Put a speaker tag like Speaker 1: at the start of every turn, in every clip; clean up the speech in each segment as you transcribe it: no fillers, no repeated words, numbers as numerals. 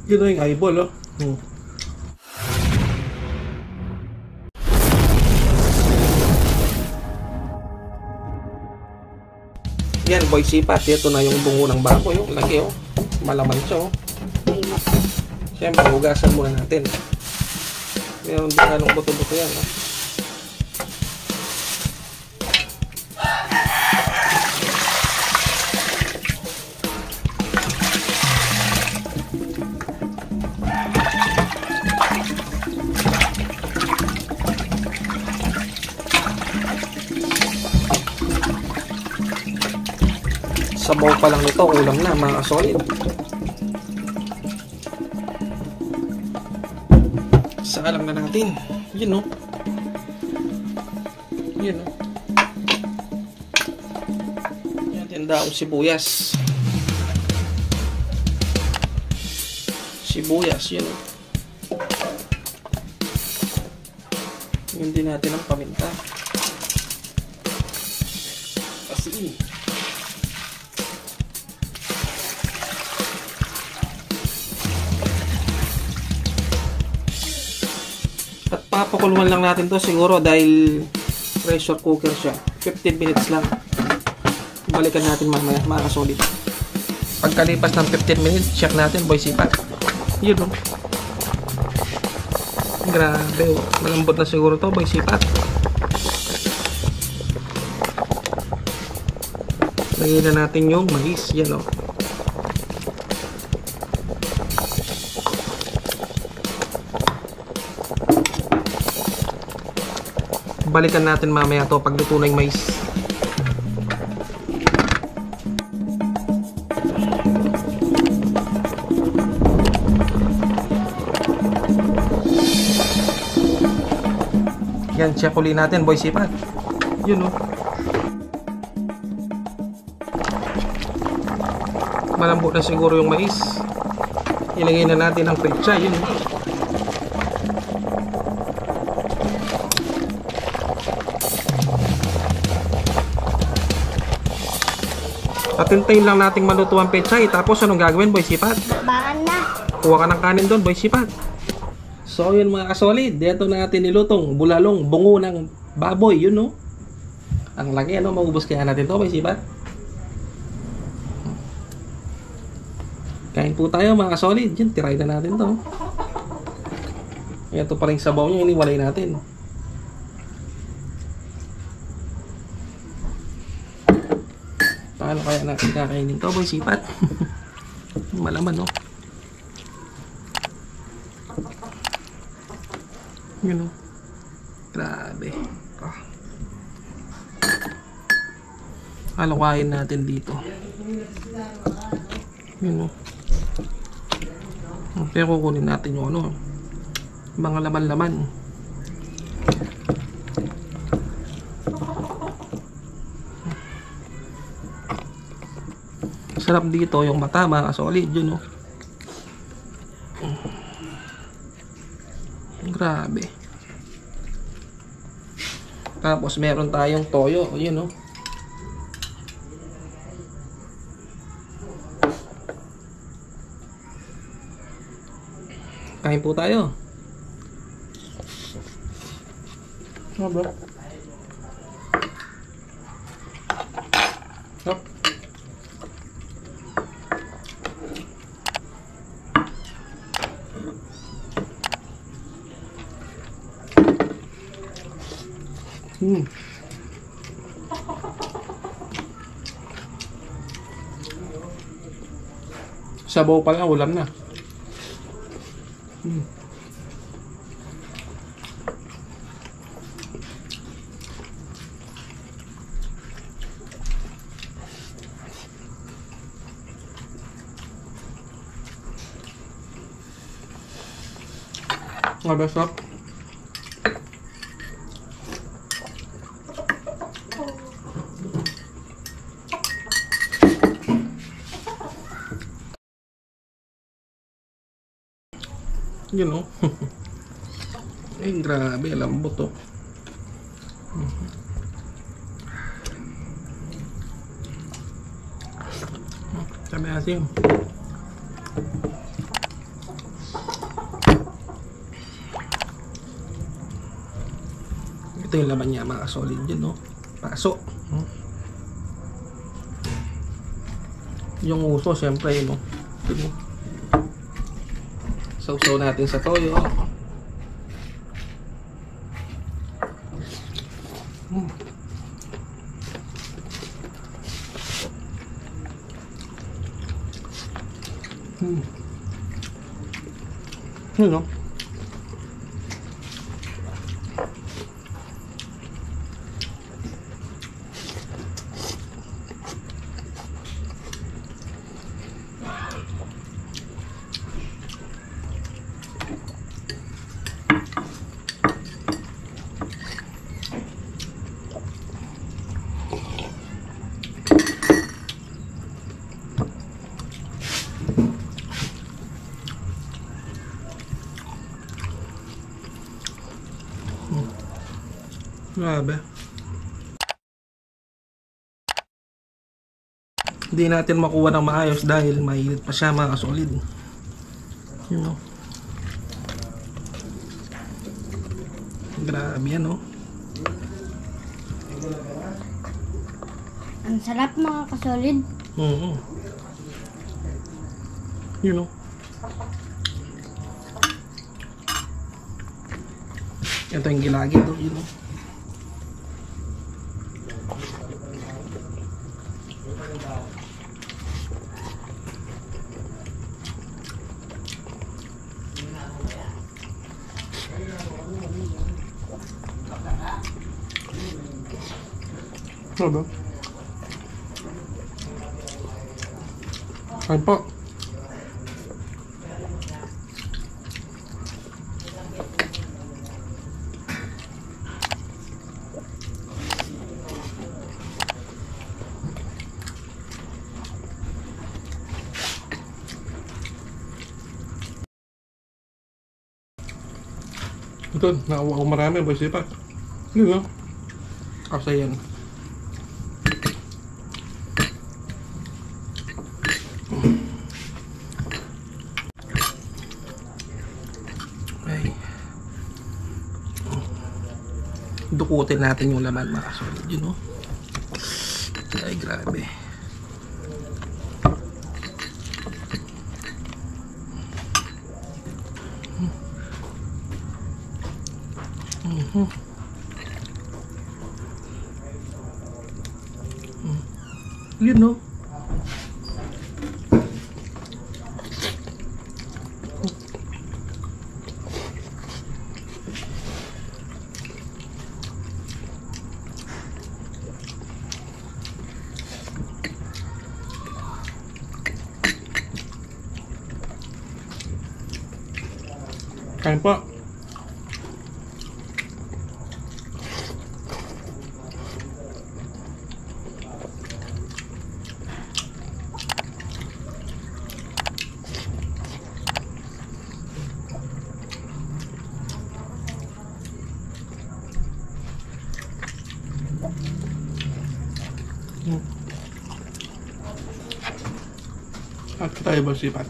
Speaker 1: Yun o yung eyeball, oh. Yan, boy sipat. Ito na yung bungo ng baboy, oh. Laki, oh. Malaman siya, oh. Siyempre, hugasan muna natin. Meron din halong buto-buto yan, oh. Sabaw pa lang nito, ulam na mga solid. Saalang na natin. Yun, no? Yun, no? Yan, tindaong sibuyas. Sibuyas, yun, no? Yun din natin ang paminta. Asin. At papakuluan lang natin to siguro dahil pressure cooker siya. 15 minutes lang. Balikan natin mamaya mga solid. Pagkalipas ng 15 minutes, check natin boy sipat. Yun o. Grabe o. Malambot na siguro to boy sipat. Lagyan na natin yung mais. Yan o. Balikan natin mamaya to pag luto na yung mais. Yan, check uli natin boy sipat. Yun o. Malambot na siguro yung mais. Ilagay na natin ang petsa. Yun o. Patintayin lang nating maluto ang pechay. Tapos anong gagawin boy sipat?
Speaker 2: Bakan na.
Speaker 1: Kuha ka ng kanin doon boy sipat. So yun mga kasolid, dito na natin nilutong bulalong bungo ng baboy. Yun no. Ang laki ano, maubos kaya natin to boy sipat. Kain po tayo mga kasolid. Yun, tirayin na natin to. Ito pa rin sabaw nyo, iniwalay natin. Paano kaya natin kakainin to boy sipat? Malaman no. Yun no. Grabe. Halukain natin dito. Yun no. Pero kukunin natin yung ano, mga laman-laman. Sarap dito yung mata mga kasolid. Yun no. Grabe. Tapos meron tayong toyo. Yun no. Kain po tayo. Oh, bro. Yep. Sabaw pa lang, ulam na. Sarap. Yun know? Eh, grabe, lambot to. Sabi asin. Ito yung laman niya mga solid yun, no? Paso. Yung uso, syempre, no? Ito, no? Sausaw natin sa toyo. Yun, no? Grabe. Hindi natin makuha ng maayos dahil mainit pa siya mga solid. You know. Grabe yan, no?
Speaker 2: Ang sarap mga kasolid.
Speaker 1: You know. Ito yung gilagi to, you know. Ano ba? Kain po. Ito, nakawa ko marami, boy sipa. Yun, no? Kasi yan. Dukutin natin yung laman mga solid, yun, no? Ay, grabe. Yun, no? Kain po. At tayo ba sipat?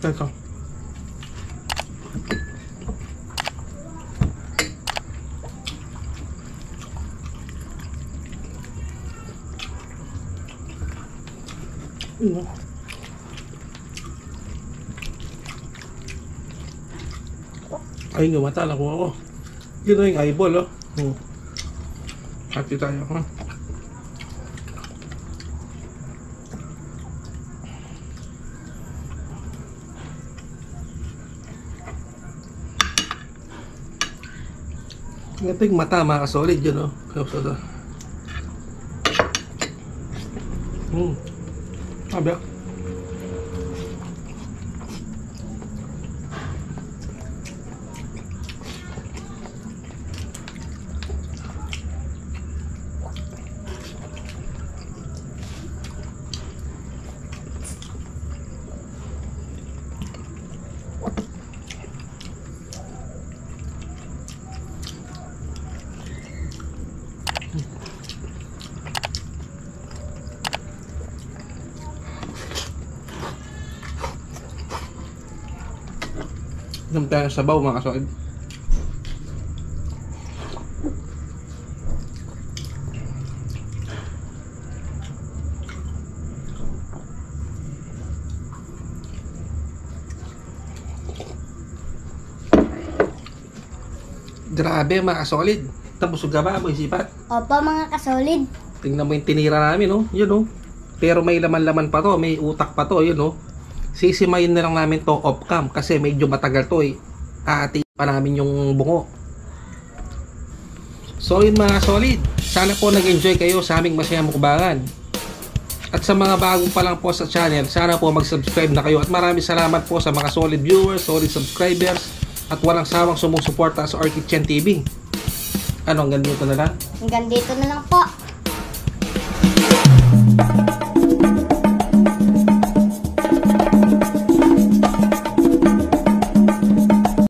Speaker 1: Teka. Ay, gumatala ko ako. Yun na yung eyeball, oh. Hati tayo, ha? Ito yung mata mga kasolid yun, oh. Sabi ah. Inom tayo ng sabaw mga kasolid. Grabe mga kasolid. Tabusog ka ba mo isipat?
Speaker 2: Opo mga kasolid.
Speaker 1: Tingnan mo yung tinira namin, oh. Yun, oh. Pero may laman-laman pa to, may utak pa to, yun, oh. Sisimayin na lang namin to off cam kasi medyo matagal to, eh. Aatiin pa namin yung bungo. So yun mga solid, sana po nag-enjoy kayo sa aming masayang mukbangan. At sa mga bagong pa lang po sa channel, sana po mag-subscribe na kayo. At maraming salamat po sa mga solid viewers, solid subscribers, at walang sawang sumusuporta sa Our Kitchen TV. Ano, hanggang dito na lang?
Speaker 2: Hanggang dito na lang po.